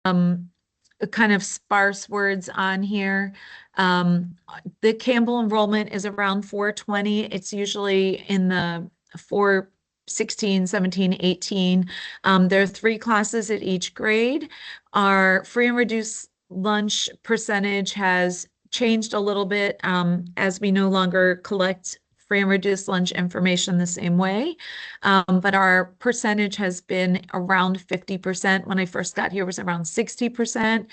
kind of sparse words on here. The Campbell enrollment is around 420. It's usually in the 416, 17, 18. There are 3 classes at each grade. Our free and reduced lunch percentage has changed a little bit as we no longer collect free and reduced lunch information the same way. But our percentage has been around 50%. When I first got here, it was around 60%.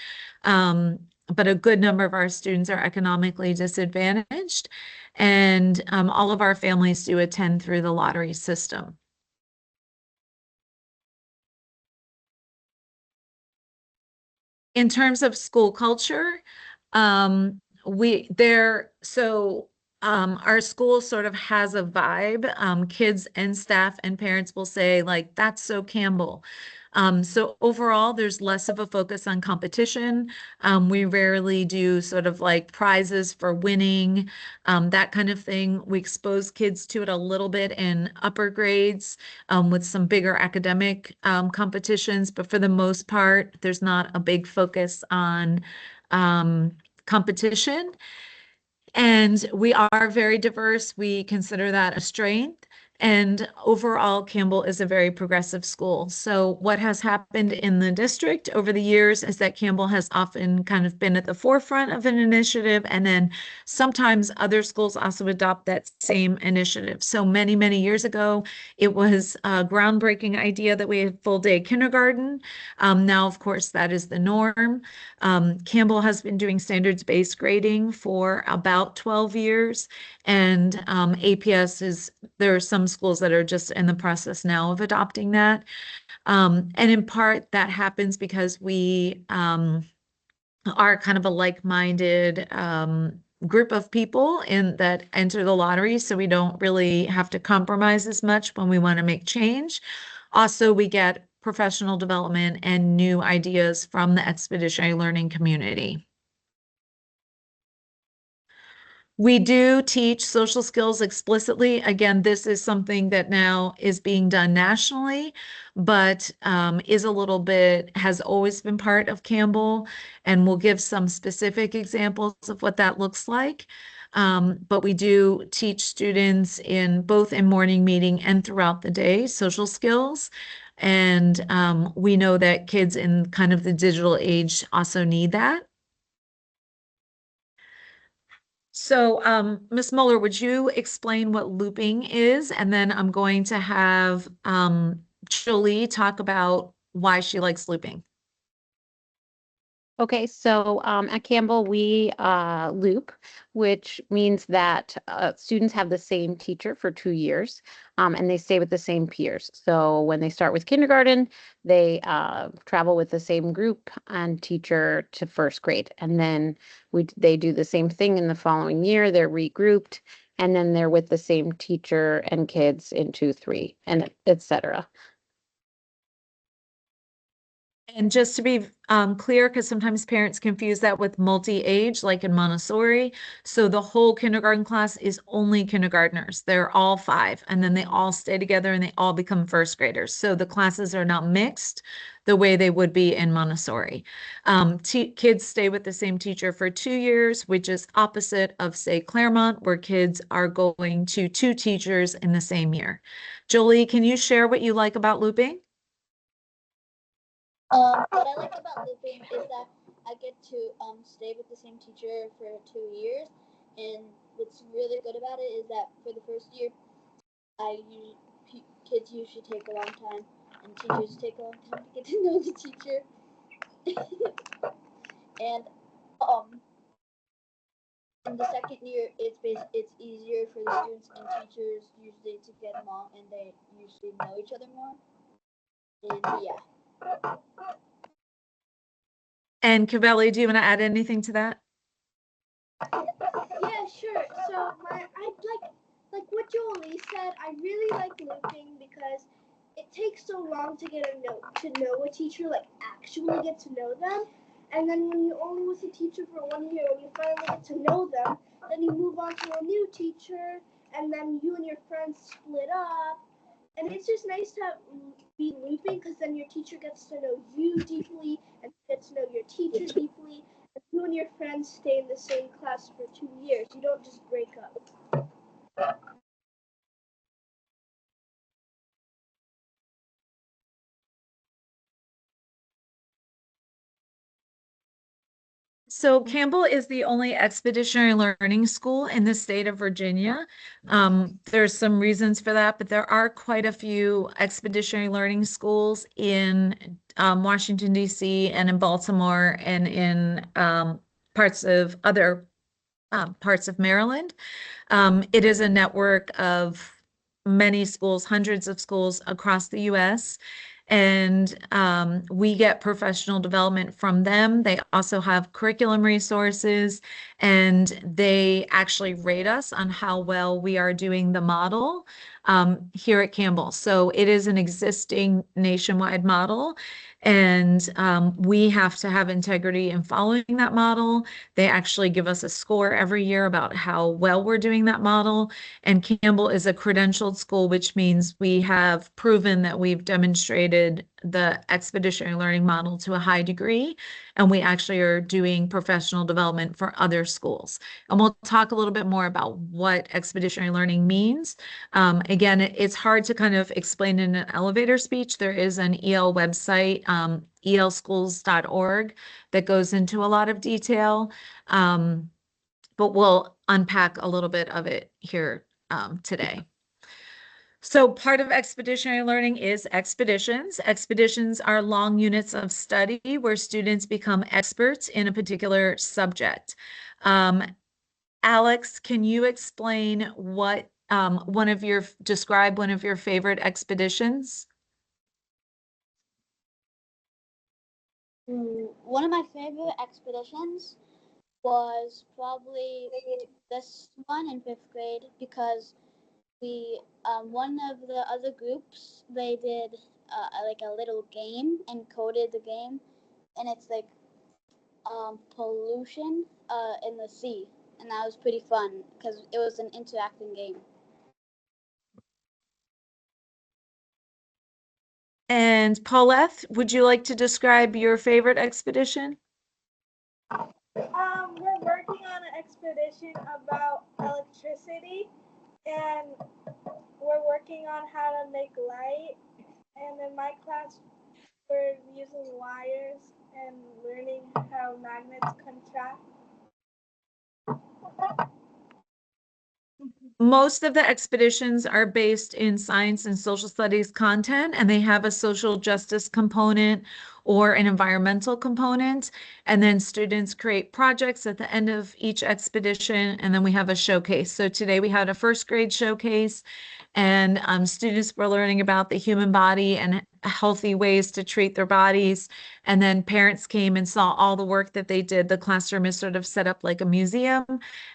But a good number of our students are economically disadvantaged, and all of our families do attend through the lottery system. In terms of school culture, our school sort of has a vibe. Kids and staff and parents will say, like, that's so Campbell. So overall, there's less of a focus on competition. We rarely do sort of like prizes for winning, that kind of thing. We expose kids to it a little bit in upper grades with some bigger academic competitions, but for the most part, there's not a big focus on competition. And we are very diverse. We consider that a strength. And overall, Campbell is a very progressive school. So what has happened in the district over the years is that Campbell has often kind of been at the forefront of an initiative, and then sometimes other schools also adopt that same initiative. So many, many years ago, it was a groundbreaking idea that we had full-day kindergarten. Now, of course, that is the norm. Campbell has been doing standards-based grading for about 12 years, and APS there are some schools that are just in the process now of adopting that. And in part, that happens because we are kind of a like-minded group of people that enter the lottery, so we don't really have to compromise as much when we want to make change. Also, we get professional development and new ideas from the expeditionary learning community. We do teach social skills explicitly. Again, this is something that now is being done nationally, but has always been part of Campbell, and we'll give some specific examples of what that looks like. But we do teach students both in morning meeting and throughout the day social skills. And we know that kids in kind of the digital age also need that. So, Ms. Muller, would you explain what looping is? And then I'm going to have Jolie talk about why she likes looping. Okay, so at Campbell, we loop, which means that students have the same teacher for 2 years, and they stay with the same peers. So when they start with kindergarten, they travel with the same group and teacher to first grade. And then they do the same thing in the following year. They're regrouped, and then they're with the same teacher and kids in 2, 3, and et cetera. And just to be clear, because sometimes parents confuse that with multi-age, like in Montessori. So the whole kindergarten class is only kindergartners. They're all 5, and then they all stay together and they all become first graders. So the classes are not mixed the way they would be in Montessori. Kids stay with the same teacher for 2 years, which is opposite of, say, Claremont, where kids are going to 2 teachers in the same year. Jolie, can you share what you like about looping? What I like about looping is that I get to stay with the same teacher for 2 years, and what's really good about it is that for the first year, kids usually take a long time, and teachers take a long time to get to know the teacher, and in the second year, it's easier for the students and teachers usually to get along, and they usually know each other more, and yeah. And Cavelli, do you want to add anything to that? Yeah, sure. So I like what Jolie said. I really like looping because it takes so long to know a teacher, like actually get to know them. And then when you're only with a teacher for 1 year, when you finally get to know them, then you move on to a new teacher, and then you and your friends split up, And it's just nice to be looping because then your teacher gets to know you deeply and gets to know your teacher deeply. And you and your friends stay in the same class for 2 years. You don't just break up. So Campbell is the only expeditionary learning school in the state of Virginia. There's some reasons for that, but there are quite a few expeditionary learning schools in Washington, D.C. and in Baltimore and in parts of other parts of Maryland. It is a network of many schools, hundreds of schools across the US. And we get professional development from them. They also have curriculum resources, and they actually rate us on how well we are doing the model here at Campbell. So it is an existing nationwide model, and we have to have integrity in following that model. They actually give us a score every year about how well we're doing that model. And Campbell is a credentialed school, which means we have proven that we've demonstrated the expeditionary learning model to a high degree. And we actually are doing professional development for other schools. And we'll talk a little bit more about what expeditionary learning means. Again, it's hard to kind of explain in an elevator speech. There is an EL website, elschools.org, that goes into a lot of detail. But we'll unpack a little bit of it here today. So part of expeditionary learning is expeditions. Expeditions are long units of study where students become experts in a particular subject. Alex, can you explain what describe one of your favorite expeditions? One of my favorite expeditions was probably this one in 5th grade because we one of the other groups, they did like a little game and coded the game, and it's like pollution in the sea, and that was pretty fun because it was an interacting game. And Paulette, would you like to describe your favorite expedition? We're working on an expedition about electricity, and we're working on how to make light. And in my class, we're using wires and learning how magnets contract. Most of the expeditions are based in science and social studies content, and they have a social justice component or an environmental component. And then students create projects at the end of each expedition, and then we have a showcase. So today we had a 1st grade showcase, and students were learning about the human body and healthy ways to treat their bodies. And then parents came and saw all the work that they did. The classroom is sort of set up like a museum,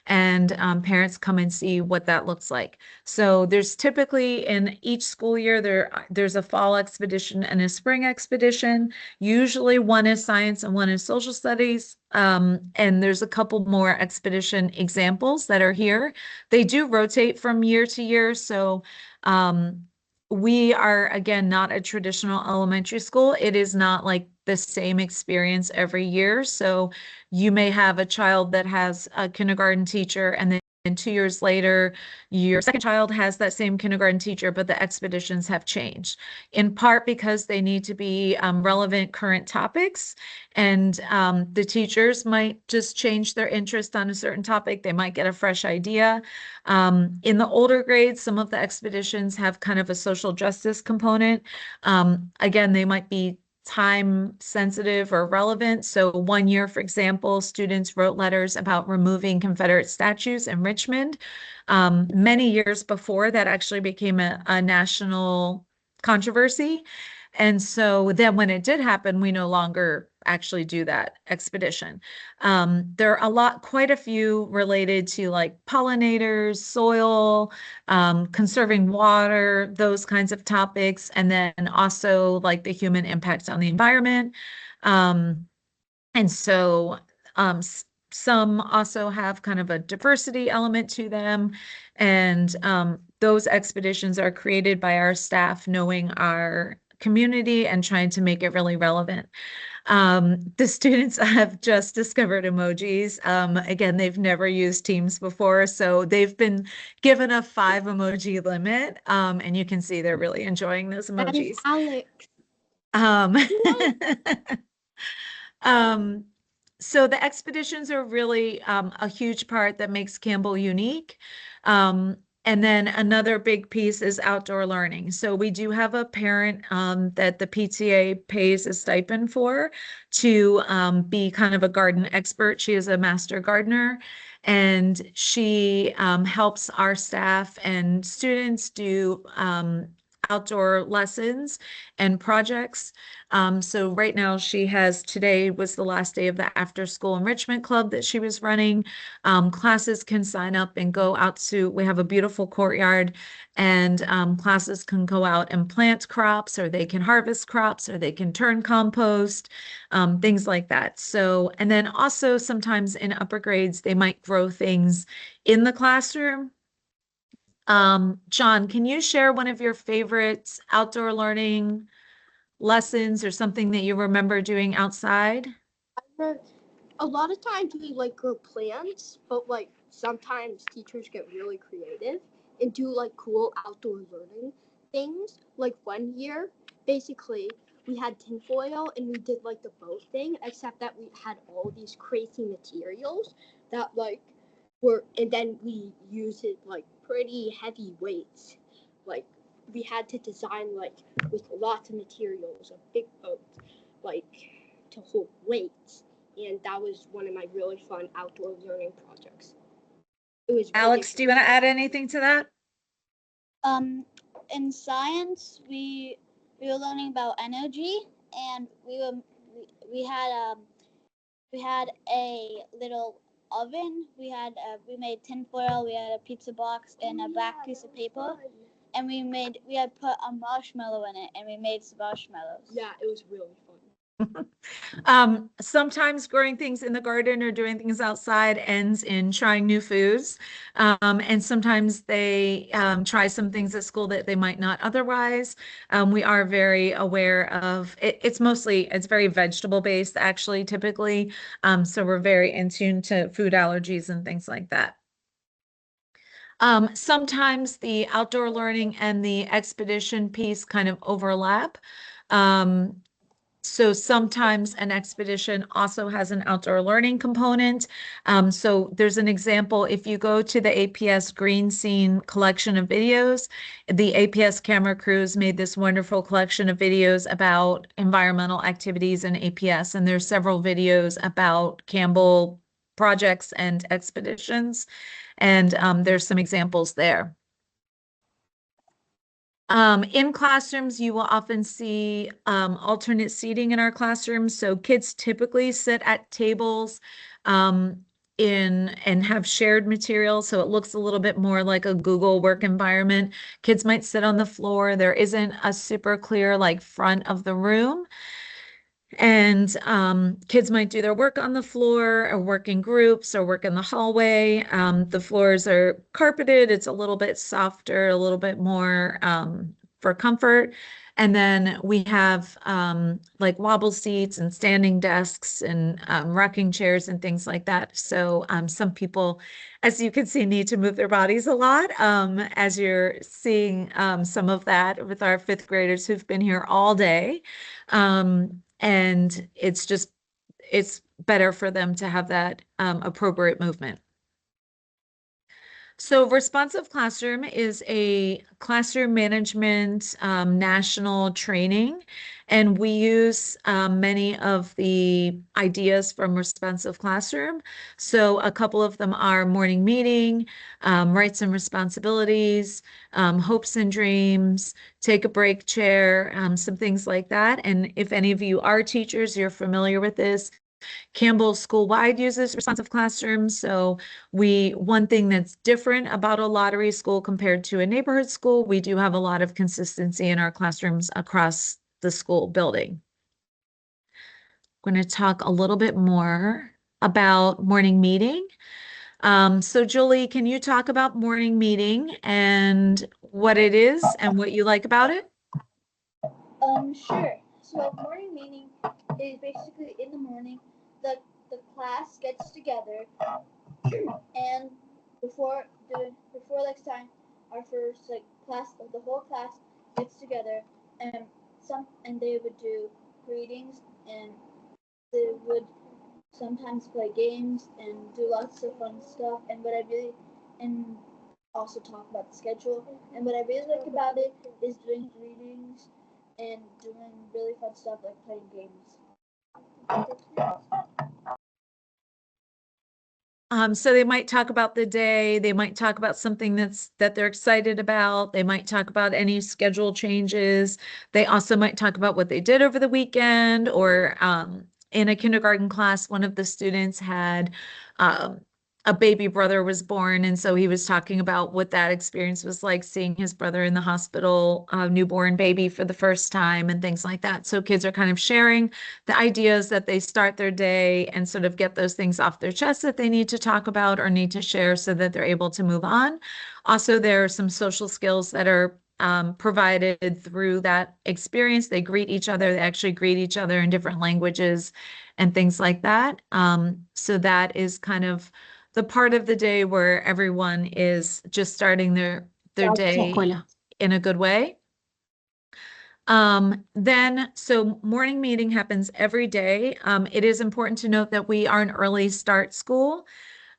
and parents come and see what that looks like. So there's typically in each school year, there's a fall expedition and a spring expedition. Usually one is science and one is social studies. And there's a couple more expedition examples that are here. They do rotate from year to year. So we are, again, not a traditional elementary school. It is not like the same experience every year. So you may have a child that has a kindergarten teacher, and then 2 years later, your second child has that same kindergarten teacher, but the expeditions have changed, in part because they need to be relevant current topics. And the teachers might just change their interest on a certain topic. They might get a fresh idea. In the older grades, some of the expeditions have kind of a social justice component. Again, they might be time sensitive or relevant. So one year, for example, students wrote letters about removing Confederate statues in Richmond. Many years before, that actually became a national controversy. And so then when it did happen, we no longer actually do that expedition. There are quite a few related to like pollinators, soil, conserving water, those kinds of topics, and then also like the human impact on the environment. And so some also have kind of a diversity element to them. And those expeditions are created by our staff knowing our community and trying to make it really relevant. The students have just discovered emojis. Again, they've never used Teams before, so they've been given a 5 emoji limit, and you can see they're really enjoying those That is emojis. Alex. Um, so the expeditions are really a huge part that makes Campbell unique. And then another big piece is outdoor learning. So we do have a parent that the PTA pays a stipend for to be kind of a garden expert. She is a master gardener, and she helps our staff and students do outdoor lessons and projects. So right now today was the last day of the after school enrichment club that she was running. Classes can sign up and go out we have a beautiful courtyard, and classes can go out and plant crops, or they can harvest crops, or they can turn compost, things like that. So, and then also sometimes in upper grades, they might grow things in the classroom. John, can you share one of your favorite outdoor learning lessons or something that you remember doing outside? A lot of times we like grow plants, but like sometimes teachers get really creative and do like cool outdoor learning things. Like one year, basically, we had tinfoil and we did like the boat thing, except that we had all these crazy materials that like and then we used it like pretty heavy weights. Like we had to design like with lots of materials a big boat, like to hold weights. And that was one of my really fun outdoor learning projects. It was Alex, do you want to add anything to that? In science, we were learning about energy, and we had a little oven. We made tinfoil. We had a pizza box and a black piece of paper, and we had put a marshmallow in it, and we made some marshmallows. Yeah, it was really fun. Sometimes growing things in the garden or doing things outside ends in trying new foods. And sometimes they try some things at school that they might not otherwise. We are very aware of it. It's very vegetable based, actually, typically. So we're very in tune to food allergies and things like that. Sometimes the outdoor learning and the expedition piece kind of overlap. So sometimes an expedition also has an outdoor learning component. So there's an example, if you go to the APS Green Scene collection of videos, the APS camera crews made this wonderful collection of videos about environmental activities in APS, and there's several videos about Campbell projects and expeditions, and there's some examples there. In classrooms, you will often see alternate seating in our classrooms. So kids typically sit at tables and have shared materials. So it looks a little bit more like a Google work environment. Kids might sit on the floor. There isn't a super clear like front of the room. And kids might do their work on the floor or work in groups or work in the hallway. The floors are carpeted. It's a little bit softer, a little bit more for comfort. And then we have like wobble seats and standing desks and rocking chairs and things like that. So some people, as you can see, need to move their bodies a lot, as you're seeing some of that with our 5th graders who've been here all day. And it's better for them to have that appropriate movement. So Responsive Classroom is a classroom management national training, and we use many of the ideas from Responsive Classroom. So a couple of them are morning meeting, rights and responsibilities, hopes and dreams, take a break chair, some things like that. And if any of you are teachers, you're familiar with this. Campbell school-wide uses responsive classrooms. So one thing that's different about a lottery school compared to a neighborhood school, we do have a lot of consistency in our classrooms across the school building. I'm going to talk a little bit more about morning meeting. So Julie, can you talk about morning meeting and what it is and what you like about it? Sure. So morning meeting is basically in the morning. The class gets together, and before next time, our first like class, the whole class gets together, and they would do greetings, and they would sometimes play games and do lots of fun stuff. And also talk about the schedule. And what I really like about it is doing greetings and doing really fun stuff like playing games. So they might talk about the day, they might talk about something that they're excited about, they might talk about any schedule changes. They also might talk about what they did over the weekend, or in a kindergarten class, one of the students had um, a baby brother was born, and so he was talking about what that experience was like, seeing his brother in the hospital, newborn baby for the first time, and things like that. So kids are kind of sharing the ideas that they start their day and sort of get those things off their chest that they need to talk about or need to share so that they're able to move on. Also, there are some social skills that are provided through that experience. They greet each other. They actually greet each other in different languages and things like that. So that is kind of the part of the day where everyone is just starting their day in a good way. So morning meeting happens every day. It is important to note that we are an early start school.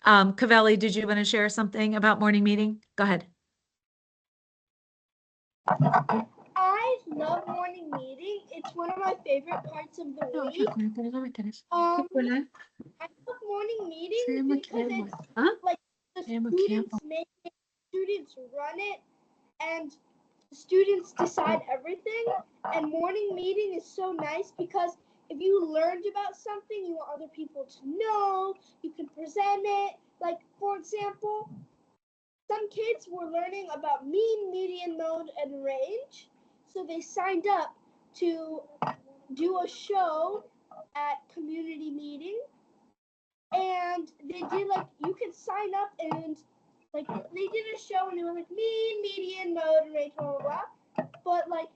Cavelli, did you want to share something about morning meeting? Go ahead. I love morning meeting. It's one of my favorite parts of the week. I love morning meeting because it's like the students run it, and the students decide everything. And morning meeting is so nice because if you learned about something, you want other people to know, you can present it. Like, for example, some kids were learning about mean, median, mode, and range. So they signed up to do a show at community meeting. And they did like, you can sign up and like, they did a show and they were like mean, median, mode, and range, blah, blah, blah. But like,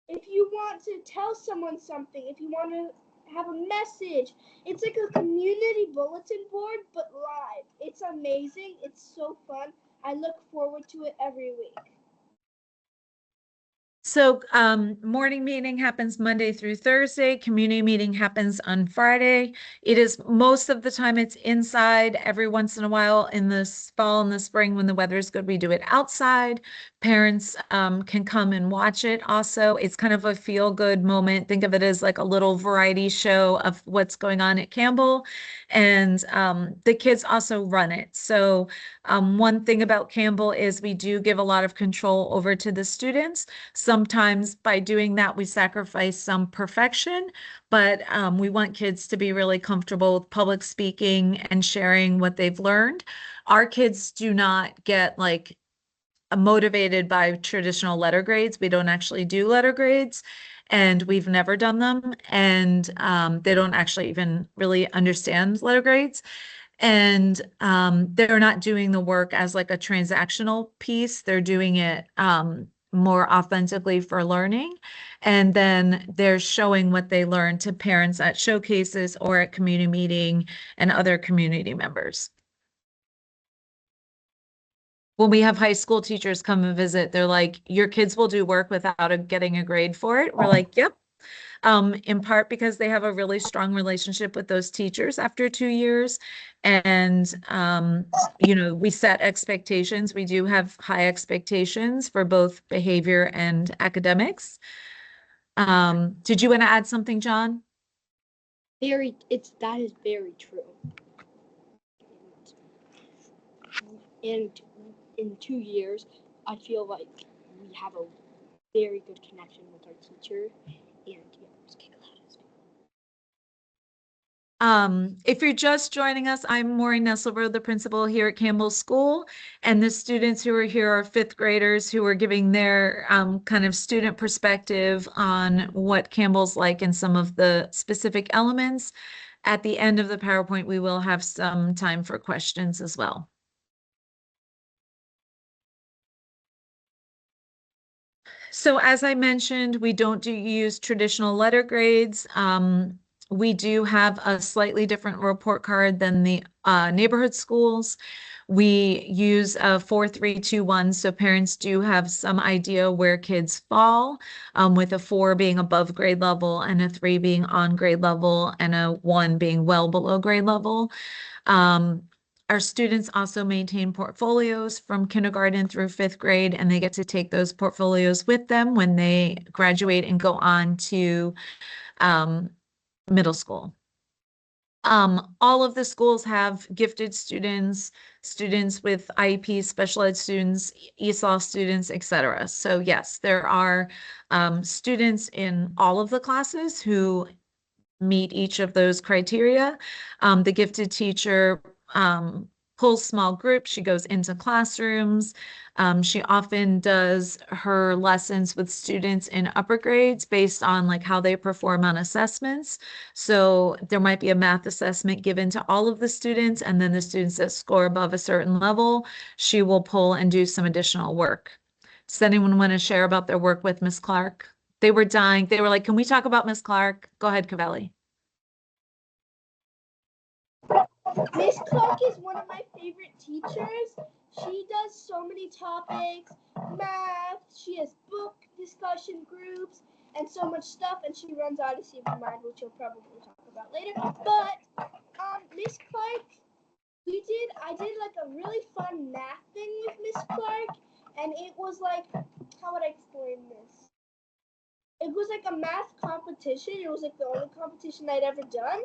if you want to tell someone something, if you want to have a message, it's like a community bulletin board, but live. It's amazing. It's so fun. I look forward to it every week. So morning meeting happens Monday through Thursday. Community meeting happens on Friday. It is most of the time it's inside. Every once in a while in the fall and the spring when the weather is good, we do it outside. Parents can come and watch it also. It's kind of a feel-good moment. Think of it as like a little variety show of what's going on at Campbell. And the kids also run it. So one thing about Campbell is we do give a lot of control over to the students. Sometimes by doing that, we sacrifice some perfection, but we want kids to be really comfortable with public speaking and sharing what they've learned. Our kids do not get like motivated by traditional letter grades. We don't actually do letter grades, and we've never done them. And they don't actually even really understand letter grades. And they're not doing the work as like a transactional piece. They're doing it more authentically for learning. And then they're showing what they learned to parents at showcases or at community meeting and other community members. When we have high school teachers come and visit, they're like, your kids will do work without getting a grade for it. We're like, yep. In part because they have a really strong relationship with those teachers after 2 years. And, we set expectations. We do have high expectations for both behavior and academics. Did you want to add something, John? That is very true. And in 2 years, I feel like we have a very good connection with our teacher, and yeah, If you're just joining us, I'm Maureen Nesselberg, the principal here at Campbell School, and the students who are here are fifth graders who are giving their kind of student perspective on what Campbell's like and some of the specific elements. at the end of the PowerPoint, we will have some time for questions as well. So as I mentioned, we don't use traditional letter grades. We do have a slightly different report card than the neighborhood schools. We use a 4-3-2-1, so parents do have some idea where kids fall, with a 4 being above grade level and a 3 being on grade level and a 1 being well below grade level. Our students also maintain portfolios from kindergarten through 5th grade, and they get to take those portfolios with them when they graduate and go on to middle school. All of the schools have gifted students, students with IEP, special ed students, ESOL students, etc. So yes, there are students in all of the classes who meet each of those criteria. The gifted teacher pulls small groups. She goes into classrooms. She often does her lessons with students in upper grades based on like how they perform on assessments. So there might be a math assessment given to all of the students, and then the students that score above a certain level, she will pull and do some additional work. Does anyone want to share about their work with Miss Clark? They were dying. They were like, can we talk about Miss Clark? Go ahead, Cavelli. Miss Clark is one of my favorite teachers. She does so many topics, math, she has book discussion groups, and so much stuff, and she runs Odyssey of the Mind, which you'll probably talk about later. But Miss Clark, I did like a really fun math thing with Miss Clark, and it was like, how would I explain this? It was like a math competition. It was like the only competition I'd ever done.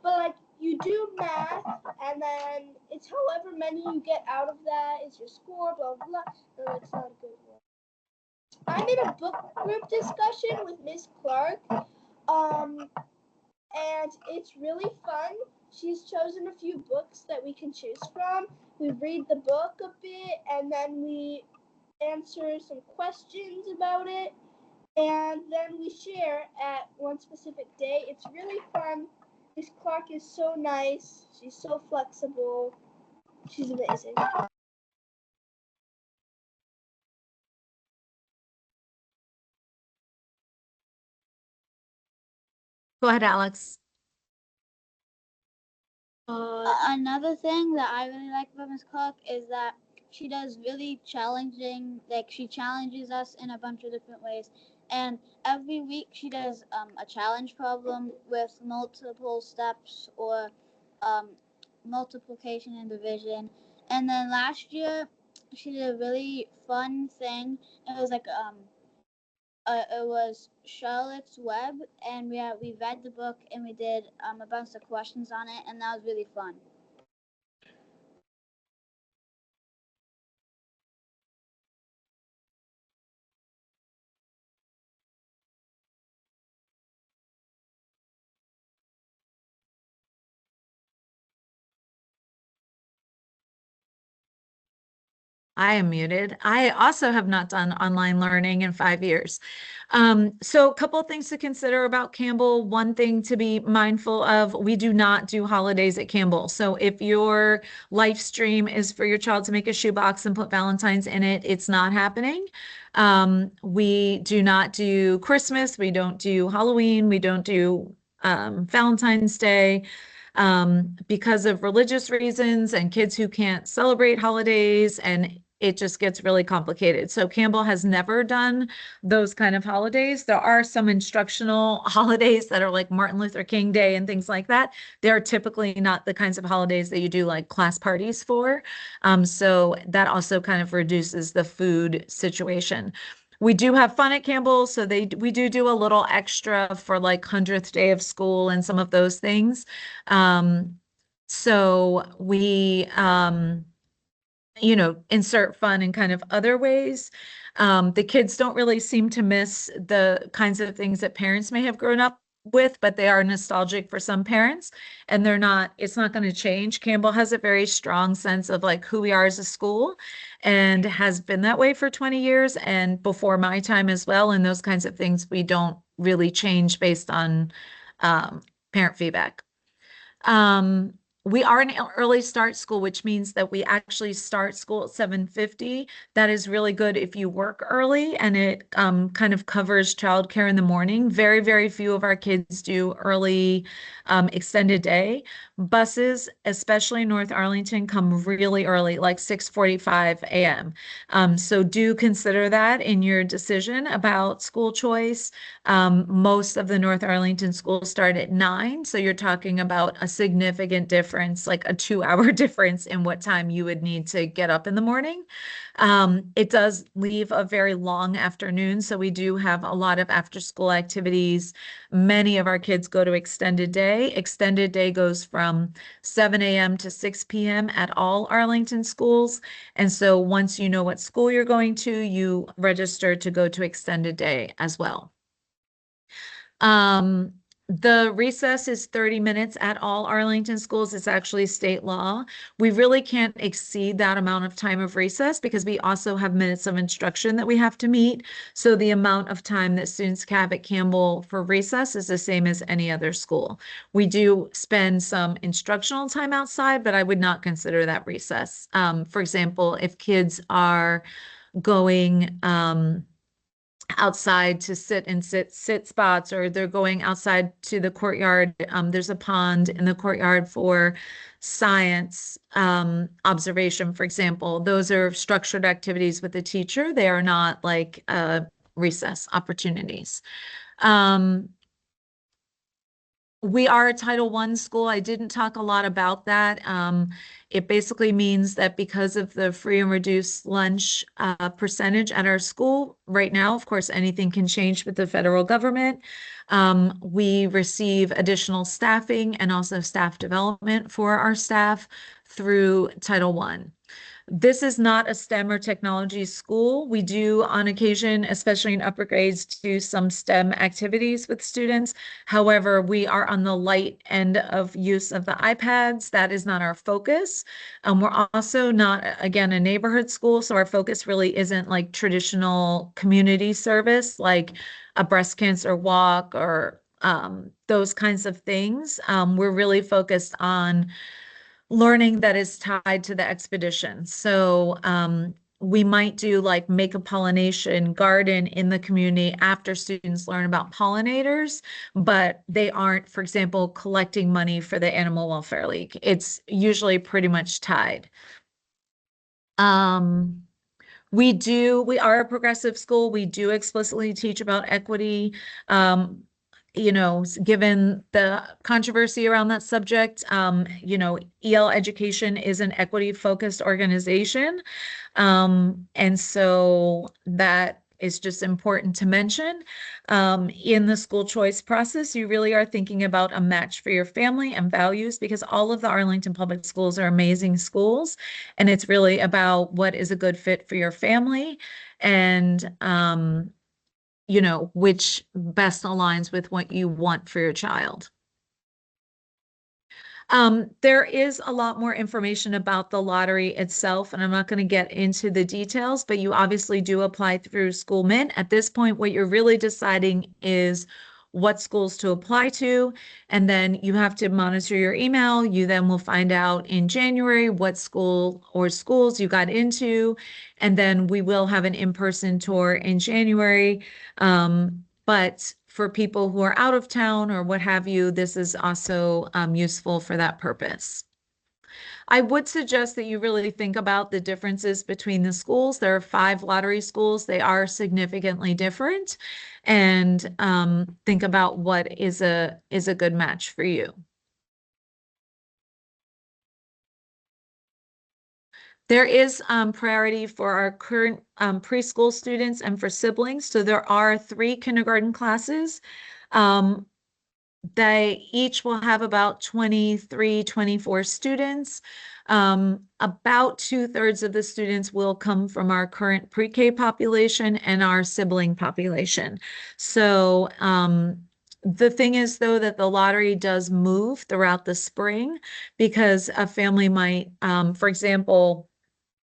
But like you do math, and then it's however many you get out of that is your score, blah blah. No, it's not a good one. I'm in a book group discussion with Miss Clark, and it's really fun. She's chosen a few books that we can choose from. We read the book a bit, and then we answer some questions about it, and then we share at one specific day. It's really fun. Miss Clark is so nice. She's so flexible. She's amazing. Go ahead, Alex. Another thing that I really like about Miss Clark is that she does really challenging, like she challenges us in a bunch of different ways. And every week she does a challenge problem with multiple steps or multiplication and division. And then last year she did a really fun thing. It was like it was Charlotte's Web, and we read the book and we did a bunch of questions on it, and that was really fun. I am muted. I also have not done online learning in 5 years. So a couple of things to consider about Campbell. One thing to be mindful of, we do not do holidays at Campbell. So if your live stream is for your child to make a shoebox and put Valentine's in it, it's not happening. We do not do Christmas. We don't do Halloween. We don't do Valentine's Day. Because of religious reasons and kids who can't celebrate holidays, and it just gets really complicated. So Campbell has never done those kind of holidays. There are some instructional holidays that are like Martin Luther King Day and things like that. They're typically not the kinds of holidays that you do like class parties for. So that also kind of reduces the food situation. We do have fun at Campbell, so we do a little extra for like 100th day of school and some of those things. So we insert fun in kind of other ways. The kids don't really seem to miss the kinds of things that parents may have grown up with, but they are nostalgic for some parents, and it's not going to change. Campbell has a very strong sense of like who we are as a school, and has been that way for 20 years and before my time as well. And those kinds of things we don't really change based on parent feedback. We are an early start school, which means that we actually start school at 7:50. That is really good if you work early, and it kind of covers childcare in the morning. Very, very few of our kids do early extended day. Buses, especially in North Arlington, come really early, like 6:45 a.m. So do consider that in your decision about school choice. Most of the North Arlington schools start at 9, so you're talking about a significant difference, like a 2-hour difference in what time you would need to get up in the morning. It does leave a very long afternoon, so we do have a lot of after-school activities. Many of our kids go to extended day. Extended day goes from 7 a.m. to 6 p.m. at all Arlington schools. And so once you know what school you're going to, you register to go to extended day as well. The recess is 30 minutes at all Arlington schools. It's actually state law. We really can't exceed that amount of time of recess because we also have minutes of instruction that we have to meet. So the amount of time that students have at Campbell for recess is the same as any other school. We do spend some instructional time outside, but I would not consider that recess. For example, if kids are going outside to sit in sit spots, or they're going outside to the courtyard. There's a pond in the courtyard for science observation, for example. Those are structured activities with the teacher. They are not like recess opportunities. We are a Title I school. I didn't talk a lot about that. It basically means that because of the free and reduced lunch percentage at our school right now, of course, anything can change with the federal government. We receive additional staffing and also staff development for our staff through Title I. This is not a STEM or technology school. We do on occasion, especially in upper grades, do some STEM activities with students. However, we are on the light end of use of the iPads. That is not our focus. We're also not, again, a neighborhood school, so our focus really isn't like traditional community service, like a breast cancer walk or those kinds of things. We're really focused on learning that is tied to the expedition. So we might do like make a pollination garden in the community after students learn about pollinators, but they aren't, for example, collecting money for the Animal Welfare League. It's usually pretty much tied. We are a progressive school. We do explicitly teach about equity. Given the controversy around that subject, EL Education is an equity-focused organization. And so that is just important to mention. In the school choice process, you really are thinking about a match for your family and values, because all of the Arlington Public Schools are amazing schools. And it's really about what is a good fit for your family and which best aligns with what you want for your child. There is a lot more information about the lottery itself, and I'm not going to get into the details, but you obviously do apply through School Mint. At this point, what you're really deciding is what schools to apply to, and then you have to monitor your email. You then will find out in January what school or schools you got into, and then we will have an in-person tour in January. But for people who are out of town or what have you, this is also useful for that purpose. I would suggest that you really think about the differences between the schools. There are 5 lottery schools. They are significantly different, and think about what is a good match for you. There is priority for our current preschool students and for siblings. So there are 3 kindergarten classes. They each will have about 23, 24 students. About 2/3 of the students will come from our current pre-K population and our sibling population. So the thing is, though, that the lottery does move throughout the spring, because a family might, for example,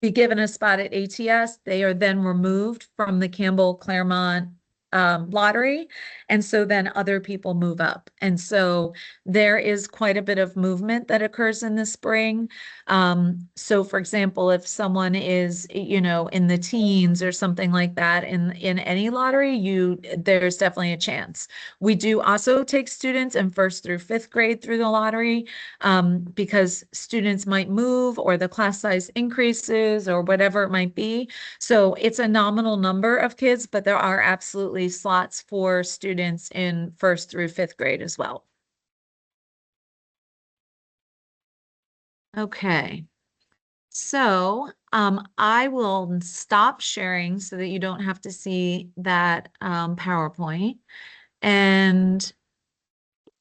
be given a spot at ATS. They are then removed from the Campbell, Claremont, lottery. And so then other people move up. And so there is quite a bit of movement that occurs in the spring. So for example, if someone is, you know, in the teens or something like that in any lottery, there's definitely a chance. We do also take students in 1st through 5th grade through the lottery, because students might move or the class size increases or whatever it might be. So it's a nominal number of kids, but there are absolutely slots for students in 1st through 5th grade as well. Okay. So I will stop sharing so that you don't have to see that PowerPoint. And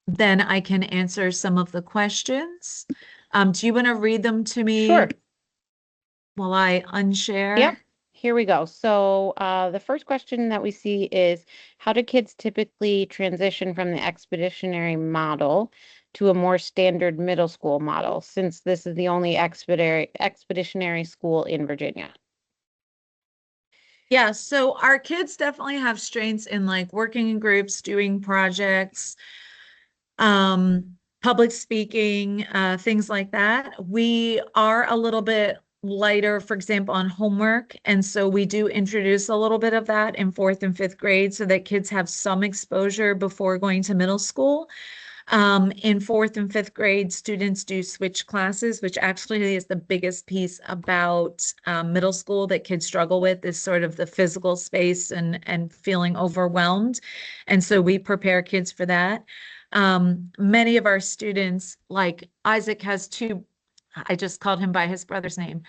then I can answer some of the questions. Do you want to read them to me? Sure. While I unshare? Yep. Here we go. So the first question that we see is, how do kids typically transition from the expeditionary model to a more standard middle school model, since this is the only expeditionary school in Virginia? Yeah, so our kids definitely have strengths in like working in groups, doing projects, public speaking, things like that. We are a little bit lighter, for example, on homework. And so we do introduce a little bit of that in 4th and 5th grade so that kids have some exposure before going to middle school. In 4th and 5th grade, students do switch classes, which actually is the biggest piece about middle school that kids struggle with, is sort of the physical space and feeling overwhelmed. And so we prepare kids for that. Many of our students, like Isaac has 2, I just called him by his brother's name.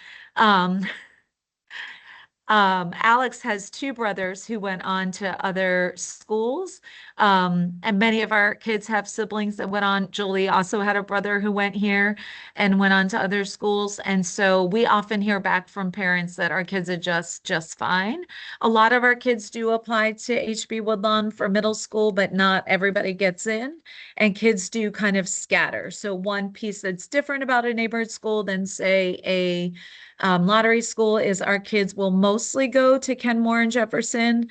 Alex has 2 brothers who went on to other schools. And many of our kids have siblings that went on. Julie also had a brother who went here and went on to other schools. And so we often hear back from parents that our kids adjust just fine. A lot of our kids do apply to HB Woodlawn for middle school, but not everybody gets in. And kids do kind of scatter. So one piece that's different about a neighborhood school than, say, a lottery school is our kids will mostly go to Kenmore and Jefferson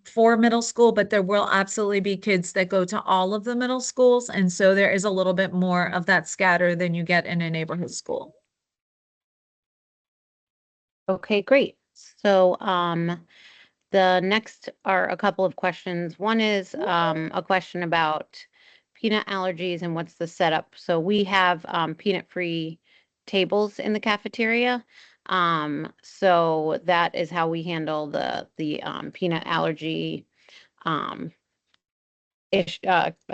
for middle school, but there will absolutely be kids that go to all of the middle schools. And so there is a little bit more of that scatter than you get in a neighborhood school. Okay, great. So the next are a couple of questions. One is a question about peanut allergies and what's the setup. So we have peanut-free tables in the cafeteria. So that is how we handle the peanut allergy I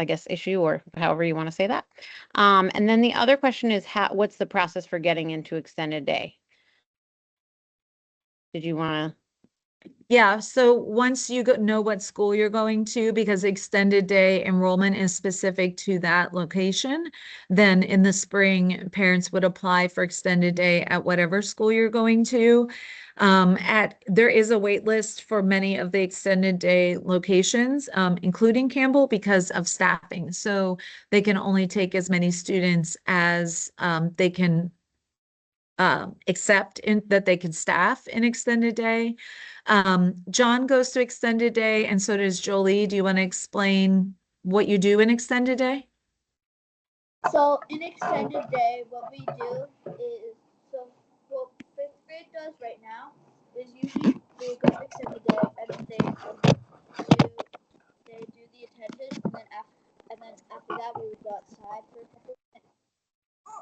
guess issue, or however you want to say that. And then the other question is, what's the process for getting into extended day? Did you want to? Yeah, so once you know what school you're going to, because extended day enrollment is specific to that location, then in the spring, parents would apply for extended day at whatever school you're going to. There is a wait list for many of the extended day locations, including Campbell, because of staffing. So they can only take as many students as they can accept that they can staff in extended day. John goes to extended day, and so does Jolie. Do you want to explain what you do in extended day? So in extended day, what we do is, so what 5th grade does right now is usually they go to extended day and then they do the attendance, and then after that we would go outside for a couple of minutes,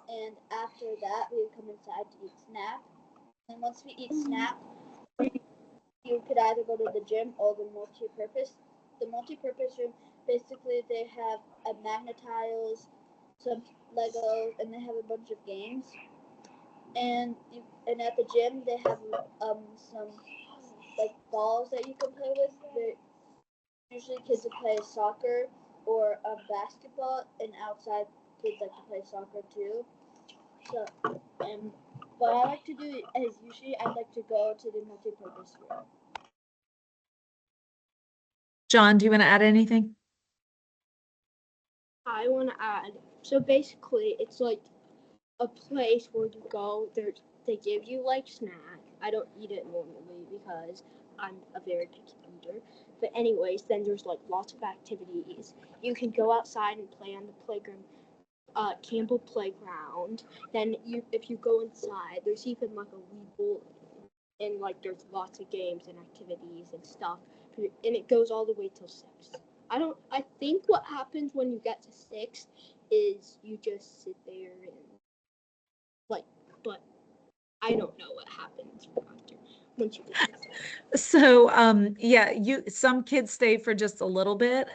and after that we would come inside to eat snack. And once we eat snack, you could either go to the gym or the multi-purpose. The multi-purpose room, basically they have a magnetiles, some Legos, and they have a bunch of games. And at the gym they have some like balls that you can play with. Usually kids will play soccer or basketball, and outside kids like to play soccer too. So, and what I like to do is usually I like to go to the multi-purpose room. John, do you want to add anything? I want to add, so basically it's like a place where you go, they give you like snack. I don't eat it normally because I'm a very picky eater. But anyways, then there's like lots of activities. You can go outside and play on the playground, Campbell playground. Then if you go inside, there's even like a wee bowl, and like there's lots of games and activities and stuff. And it goes all the way till 6. I think what happens when you get to 6 is you just sit there and like, but I don't know what happens after once you get to 6. So, yeah, some kids stay for just a little bit.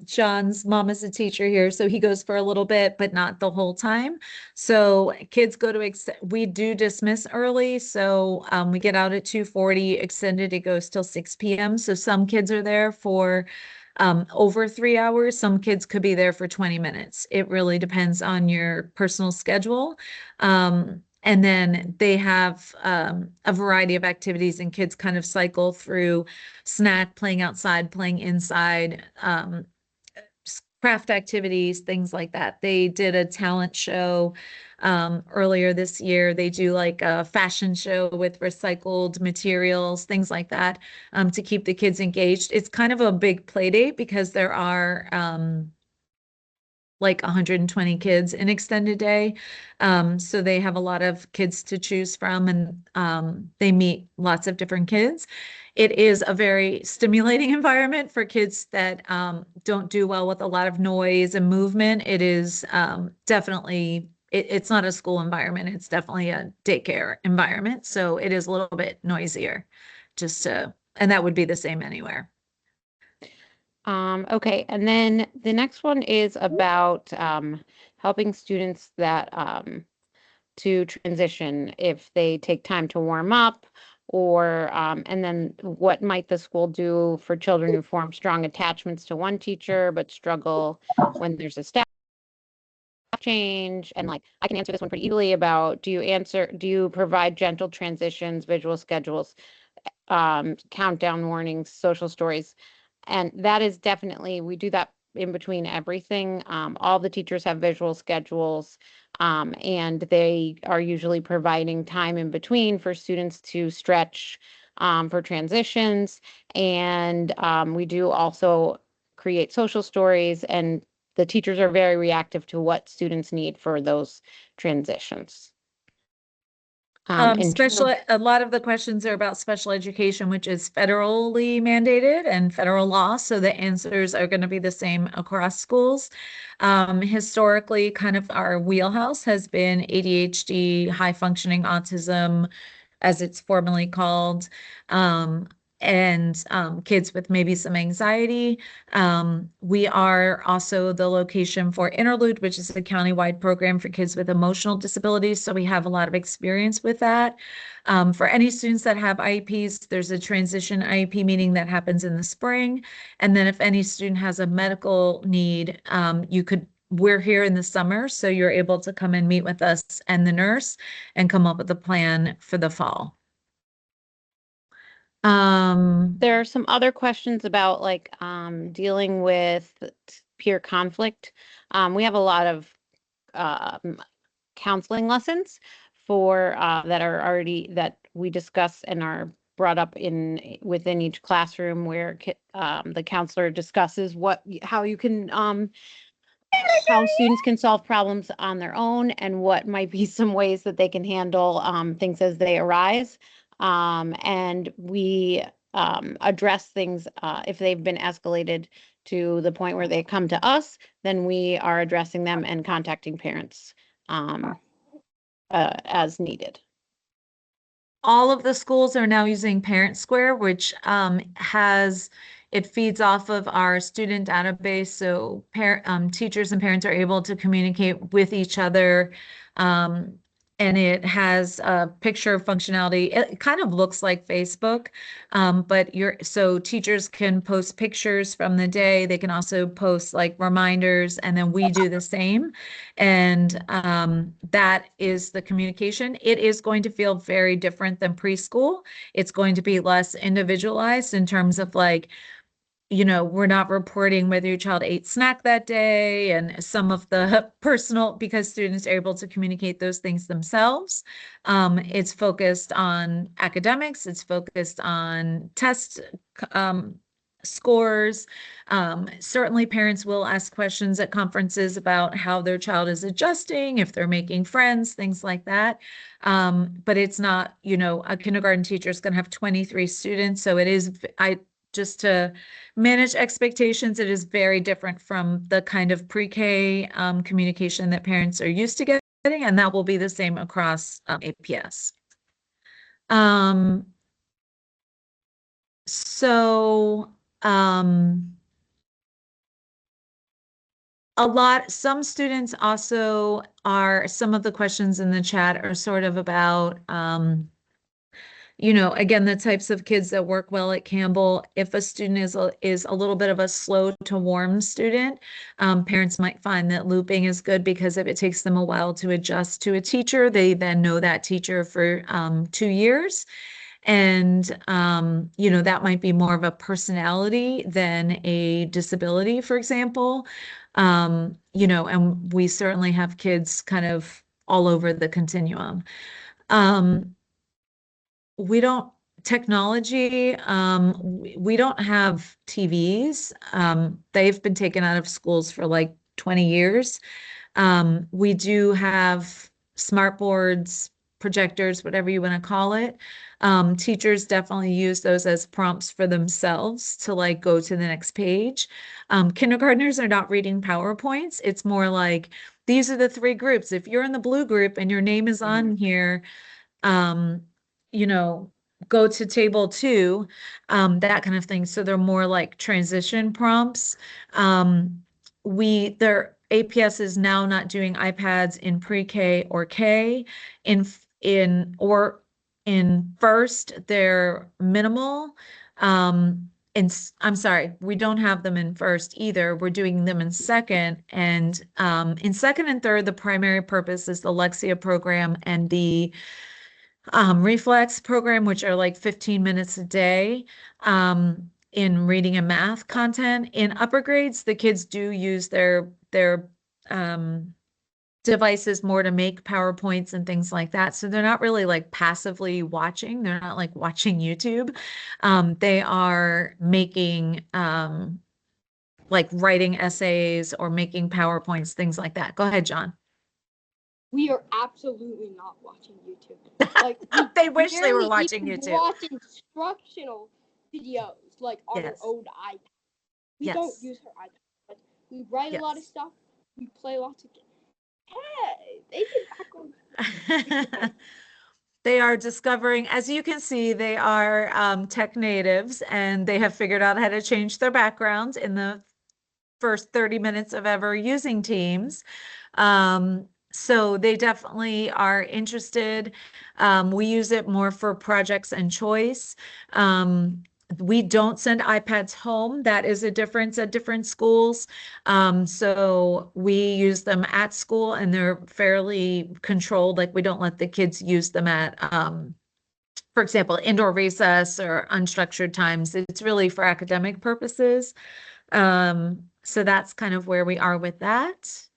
John's mom is a teacher here, so he goes for a little bit, but not the whole time. So kids go to, we do dismiss early. So, we get out at 2:40, extended, it goes till 6 p.m. So some kids are there for over 3 hours. Some kids could be there for 20 minutes. It really depends on your personal schedule. And then they have a variety of activities, and kids kind of cycle through snack, playing outside, playing inside, craft activities, things like that. They did a talent show earlier this year. They do like a fashion show with recycled materials, things like that, to keep the kids engaged. It's kind of a big play date because there are like 120 kids in extended day. So they have a lot of kids to choose from, and they meet lots of different kids. It is a very stimulating environment for kids that don't do well with a lot of noise and movement. It is definitely, it's not a school environment. It's definitely a daycare environment. So it is a little bit noisier, and that would be the same anywhere. Okay, and then the next one is about helping students that to transition if they take time to warm up, or and then what might the school do for children who form strong attachments to one teacher but struggle when there's a staff change. And like, I can answer this one pretty easily about, do you provide gentle transitions, visual schedules, countdown warnings, social stories? And that is definitely, we do that in between everything. All the teachers have visual schedules, and they are usually providing time in between for students to stretch for transitions. And we do also create social stories, and the teachers are very reactive to what students need for those transitions. A lot of the questions are about special education, which is federally mandated and federal law. So the answers are going to be the same across schools. Historically, kind of our wheelhouse has been ADHD, high functioning autism, as it's formally called, and kids with maybe some anxiety. We are also the location for Interlude, which is a countywide program for kids with emotional disabilities. So we have a lot of experience with that. For any students that have IEPs, there's a transition IEP meeting that happens in the spring. And then if any student has a medical need, we're here in the summer, so you're able to come and meet with us and the nurse and come up with a plan for the fall. There are some other questions about like dealing with peer conflict. We have a lot of counseling lessons for that we discuss and are brought up within each classroom, where the counselor discusses how students can solve problems on their own, and what might be some ways that they can handle things as they arise. And we address things if they've been escalated to the point where they come to us, then we are addressing them and contacting parents as needed. All of the schools are now using Parent Square, which it feeds off of our student database. So teachers and parents are able to communicate with each other. And it has a picture functionality. It kind of looks like Facebook, but so teachers can post pictures from the day. They can also post like reminders, and then we do the same. And that is the communication. It is going to feel very different than preschool. It's going to be less individualized in terms of like, we're not reporting whether your child ate snack that day and some of the personal, because students are able to communicate those things themselves. It's focused on academics. It's focused on test scores. Certainly parents will ask questions at conferences about how their child is adjusting, if they're making friends, things like that. But it's not, a kindergarten teacher is going to have 23 students. So it is, just to manage expectations, it is very different from the kind of pre-K communication that parents are used to getting, and that will be the same across APS. Some students also some of the questions in the chat are sort of about, again, the types of kids that work well at Campbell. If a student is a little bit of a slow to warm student, parents might find that looping is good, because if it takes them a while to adjust to a teacher, they then know that teacher for 2 years. And, that might be more of a personality than a disability, for example. And we certainly have kids kind of all over the continuum. We don't, technology, we don't have TVs. They've been taken out of schools for like 20 years. We do have smart boards, projectors, whatever you want to call it. Teachers definitely use those as prompts for themselves to like go to the next page. Kindergartners are not reading PowerPoints. It's more like, these are the 3 groups. If you're in the blue group and your name is on here, go to table 2, that kind of thing. So they're more like transition prompts. Their APS is now not doing iPads in pre-K or K. In first, they're minimal. I'm sorry, we don't have them in first either. We're doing them in second. And in second and third, the primary purpose is the Lexia program and the Reflex program, which are like 15 minutes a day in reading and math content. In upper grades, the kids do use their devices more to make PowerPoints and things like that. So they're not really like passively watching. They're not like watching YouTube. They are making like writing essays or making PowerPoints, things like that. Go ahead, John. We are absolutely not watching YouTube. Like, they wish they were watching YouTube. Watch instructional videos like on our own iPad. We don't use our iPad, but we write a lot of stuff. We play lots of games. Hey, they did back on. They are discovering, as you can see, they are tech natives, and they have figured out how to change their backgrounds in the first 30 minutes of ever using Teams. So they definitely are interested. We use it more for projects and choice. We don't send iPads home. That is a difference at different schools. So we use them at school, and they're fairly controlled. Like, we don't let the kids use them at, for example, indoor recess or unstructured times. It's really for academic purposes. So that's kind of where we are with that.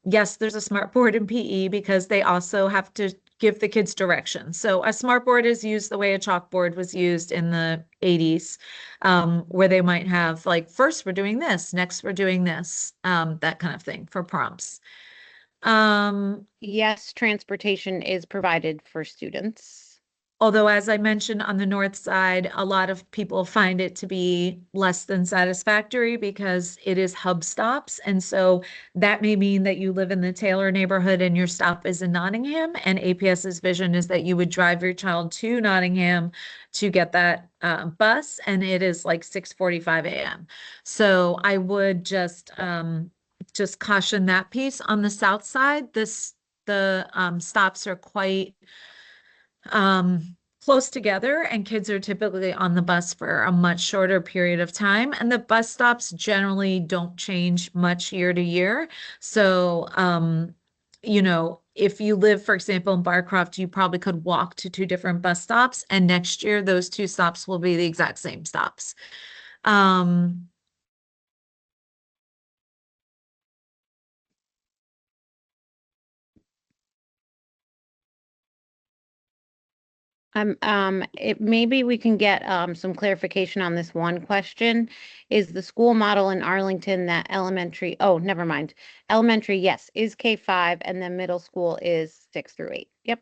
Yes, there's a smart board in PE because they also have to give the kids direction. So a smart board is used the way a chalkboard was used in the 80s, where they might have like, first we're doing this, next we're doing this, that kind of thing for prompts. Yes, transportation is provided for students. Although, as I mentioned, on the north side, a lot of people find it to be less than satisfactory because it is hub stops. And so that may mean that you live in the Taylor neighborhood and your stop is in Nottingham, and APS's vision is that you would drive your child to Nottingham to get that bus, and it is like 6:45 a.m. So I would just caution that piece. On the south side, the stops are quite close together, and kids are typically on the bus for a much shorter period of time, and the bus stops generally don't change much year to year. So if you live, for example, in Barcroft, you probably could walk to 2 different bus stops, and next year those 2 stops will be the exact same stops. Maybe we can get some clarification on this one question. Is the school model in Arlington that elementary? Oh, never mind. Elementary, yes, is K-5, and then middle school is 6 through 8. Yep.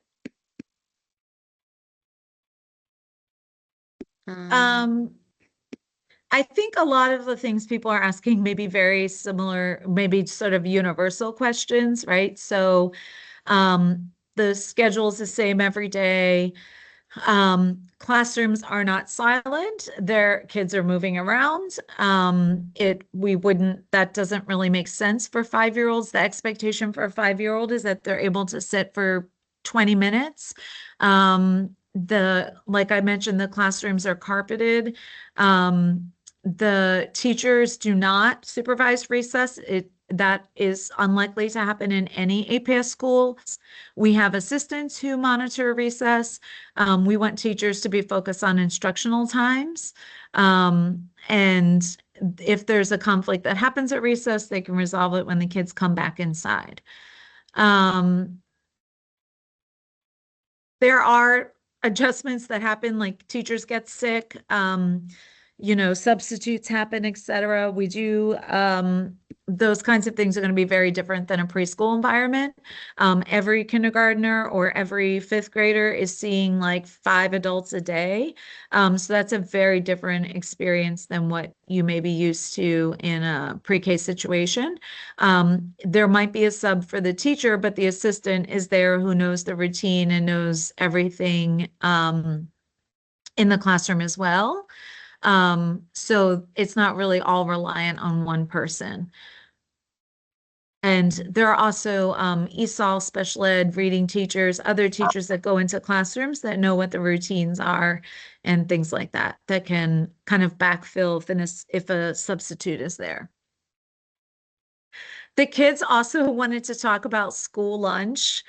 I think a lot of the things people are asking may be very similar, maybe sort of universal questions, right? So the schedule is the same every day. Classrooms are not silent. Their kids are moving around. That doesn't really make sense for 5-year-olds. The expectation for a 5-year-old is that they're able to sit for 20 minutes. Like I mentioned, the classrooms are carpeted. The teachers do not supervise recess. That is unlikely to happen in any APS schools. We have assistants who monitor recess. We want teachers to be focused on instructional times. And if there's a conflict that happens at recess, they can resolve it when the kids come back inside. There are adjustments that happen, like teachers get sick, substitutes happen, etc. We do, those kinds of things are going to be very different than a preschool environment. Every kindergartner or every 5th grader is seeing like 5 adults a day. So that's a very different experience than what you may be used to in a pre-K situation. There might be a sub for the teacher, but the assistant is there who knows the routine and knows everything in the classroom as well. So it's not really all reliant on one person. And there are also ESOL, special ed, reading teachers, other teachers that go into classrooms that know what the routines are and things like that, that can kind of backfill if a substitute is there. The kids also wanted to talk about school lunch,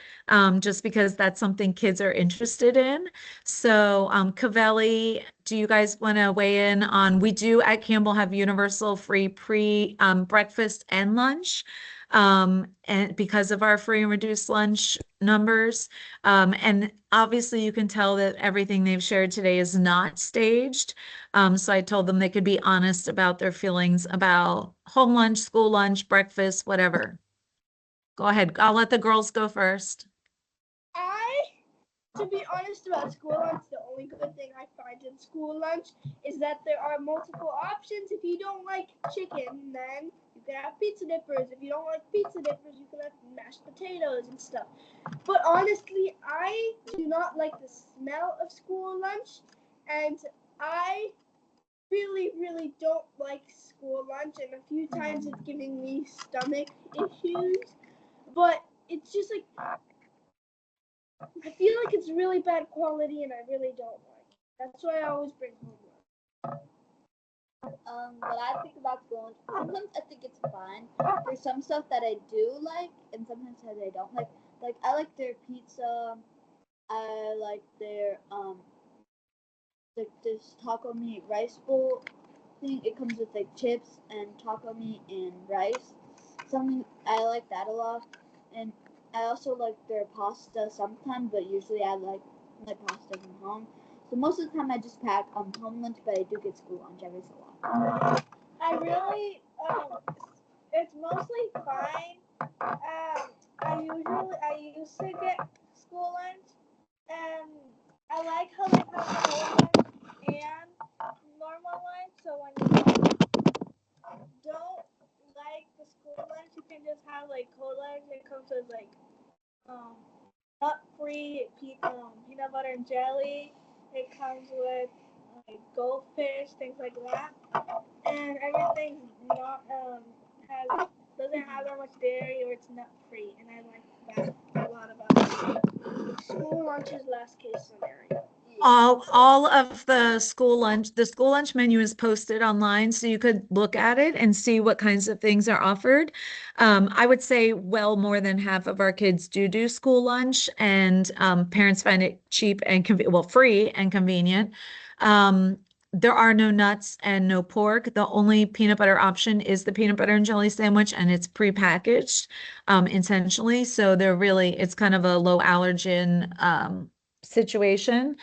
just because that's something kids are interested in. So, Cavelli, do you guys want to weigh in on, we do at Campbell have universal free breakfast and lunch. And because of our free and reduced lunch numbers. And obviously you can tell that everything they've shared today is not staged. So I told them they could be honest about their feelings about home lunch, school lunch, breakfast, whatever. Go ahead. I'll let the girls go first. To be honest about school lunch, the only good thing I find in school lunch is that there are multiple options. If you don't like chicken, then you can have pizza dippers. If you don't like pizza dippers, you can have mashed potatoes and stuff. But honestly, I do not like the smell of school lunch, and I really, really don't like school lunch, and a few times it's giving me stomach issues. But it's just like, I feel like it's really bad quality, and I really don't like it. That's why I always bring home lunch. What I think about school lunch, sometimes I think it's fine. There's some stuff that I do like, and sometimes that I don't like. Like, I like their pizza. I like their this taco meat rice bowl thing. It comes with like chips and taco meat and rice. Something I like that a lot. And I also like their pasta sometimes, but usually I like my pasta from home. So most of the time I just pack home lunch, but I do get school lunch every so often. It's mostly fine. I used to get school lunch, and I like how they have cold lunch and normal lunch. So when you don't like the school lunch, you can just have like cold lunch. It comes with like nut-free peanut butter and jelly. It comes with like goldfish, things like that, and everything's not doesn't have that much dairy, or it's nut-free, and I like that a lot about it. School lunch is last case scenario. All of the school lunch menu is posted online, so you could look at it and see what kinds of things are offered. I would say well more than half of our kids do school lunch, and parents find it cheap and free and convenient. There are no nuts and no pork. The only peanut butter option is the peanut butter and jelly sandwich, and it's prepackaged intentionally. So it's kind of a low allergen situation.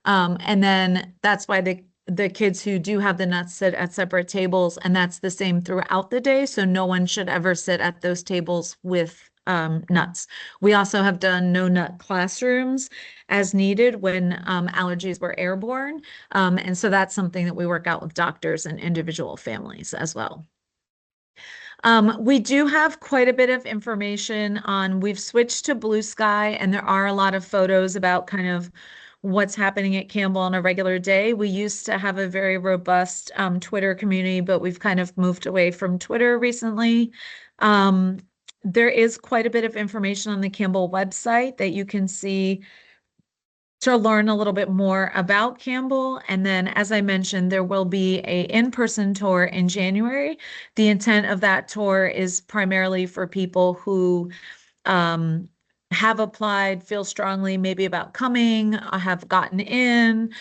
And then that's why the kids who do have the nuts sit at separate tables, and that's the same throughout the day. So no one should ever sit at those tables with nuts. We also have done no nut classrooms as needed when allergies were airborne. And so that's something that we work out with doctors and individual families as well. We do have quite a bit of information on, we've switched to Blue Sky, and there are a lot of photos about kind of what's happening at Campbell on a regular day. We used to have a very robust Twitter community, but we've kind of moved away from Twitter recently. There is quite a bit of information on the Campbell website that you can see to learn a little bit more about Campbell. And then, as I mentioned, there will be a in-person tour in January. The intent of that tour is primarily for people who have applied, feel strongly maybe about coming, have gotten in,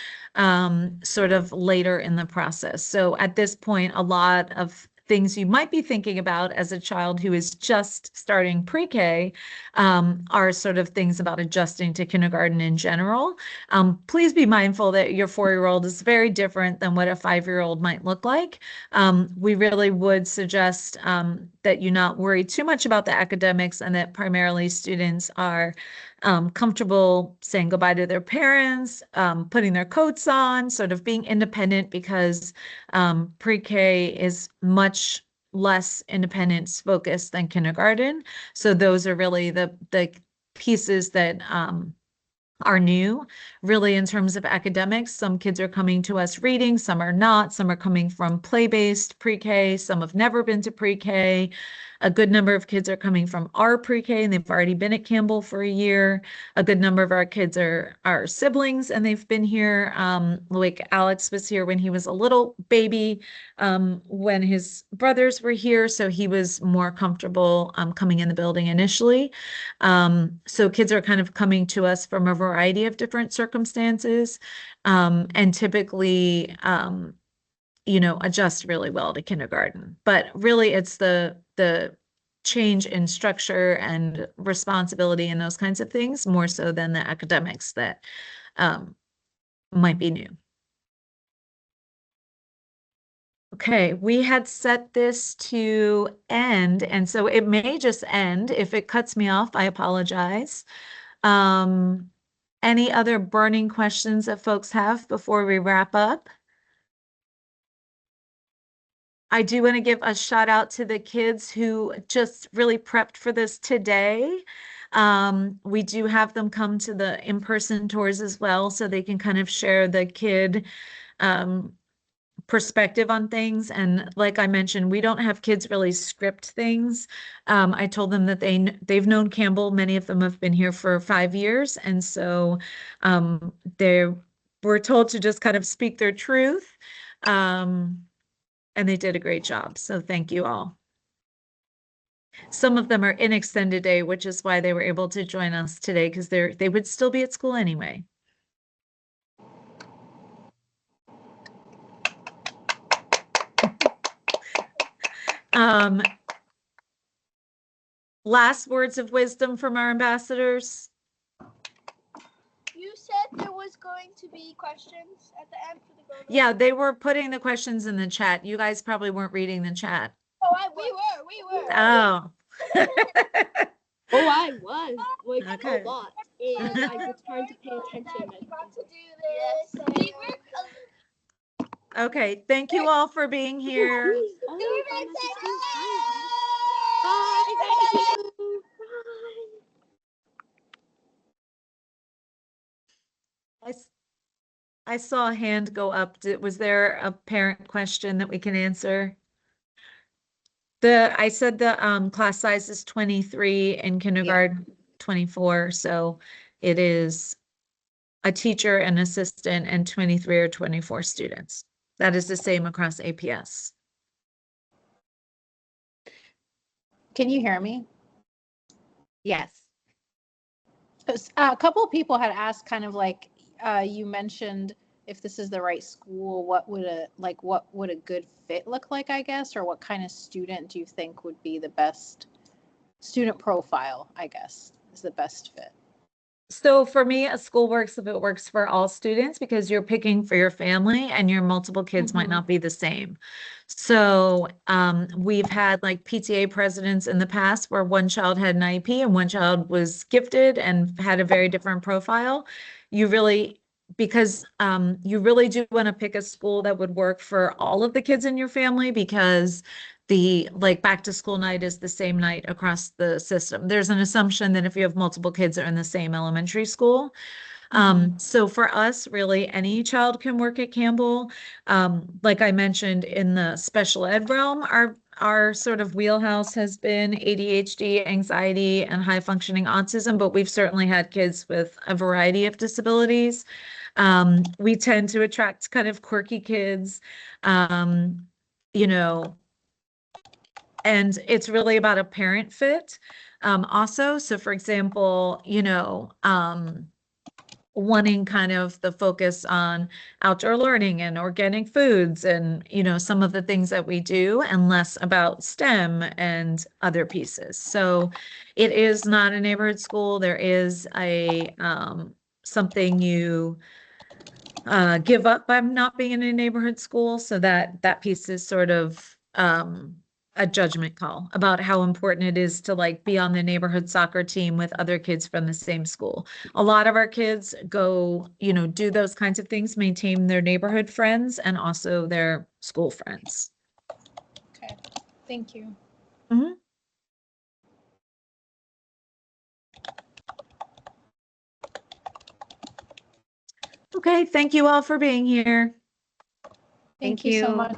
sort of later in the process. So at this point, a lot of things you might be thinking about as a child who is just starting pre-K are sort of things about adjusting to kindergarten in general. Please be mindful that your 4-year-old is very different than what a 5-year-old might look like. We really would suggest that you not worry too much about the academics, and that primarily students are comfortable saying goodbye to their parents, putting their coats on, sort of being independent, because pre-K is much less independence focused than kindergarten. So those are really the pieces that are new, really, in terms of academics. Some kids are coming to us reading, some are not, some are coming from play-based pre-K, some have never been to pre-K. A good number of kids are coming from our pre-K and they've already been at Campbell for a year. A good number of our kids are our siblings and they've been here. Like Alex was here when he was a little baby, when his brothers were here, so he was more comfortable coming in the building initially. So kids are kind of coming to us from a variety of different circumstances, and typically adjust really well to kindergarten. But really it's the change in structure and responsibility and those kinds of things more so than the academics that might be new. Okay, we had set this to end, and so it may just end. If it cuts me off, I apologize. Any other burning questions that folks have before we wrap up? I do want to give a shout out to the kids who just really prepped for this today. We do have them come to the in-person tours as well, so they can kind of share the kid perspective on things. And like I mentioned, we don't have kids really script things. I told them that they've known Campbell. Many of them have been here for 5 years. And so they were told to just kind of speak their truth. And they did a great job. So thank you all. Some of them are in extended day, which is why they were able to join us today, because they would still be at school anyway. Last words of wisdom from our ambassadors. You said there was going to be questions at the end for the girls. Yeah, they were putting the questions in the chat. You guys probably weren't reading the chat. Oh, we were. Oh. Oh, I was like Okay. a lot, and I was trying to pay attention. About to do this. Yes. Okay, thank you all for being here. Oh, bye. Thank you. Bye. I saw a hand go up. Was there a parent question that we can answer? I said the class size is 23 in kindergarten, 24. So it is a teacher, an assistant, and 23 or 24 students. That is the same across APS. Can you hear me? Yes. A couple of people had asked kind of like, you mentioned if this is the right school, what would a good fit look like, I guess, or what kind of student do you think would be the best student profile, I guess, is the best fit? So for me, a school works if it works for all students because you're picking for your family and your multiple kids might not be the same. So we've had like PTA presidents in the past where one child had an IEP and one child was gifted and had a very different profile. You really, because you really do want to pick a school that would work for all of the kids in your family because the like back to school night is the same night across the system. There's an assumption that if you have multiple kids that are in the same elementary school. So for us, really, any child can work at Campbell. Like I mentioned in the special ed realm, our sort of wheelhouse has been ADHD, anxiety, and high functioning autism, but we've certainly had kids with a variety of disabilities. We tend to attract kind of quirky kids, you know, and it's really about a parent fit also. So for example, wanting kind of the focus on outdoor learning and organic foods and, some of the things that we do and less about STEM and other pieces. So it is not a neighborhood school. There is a something you give up by not being in a neighborhood school. So that piece is sort of a judgment call about how important it is to like be on the neighborhood soccer team with other kids from the same school. A lot of our kids go, do those kinds of things, maintain their neighborhood friends and also their school friends. Okay, thank you. Mhm. Okay, thank you all for being here. Thank you so much.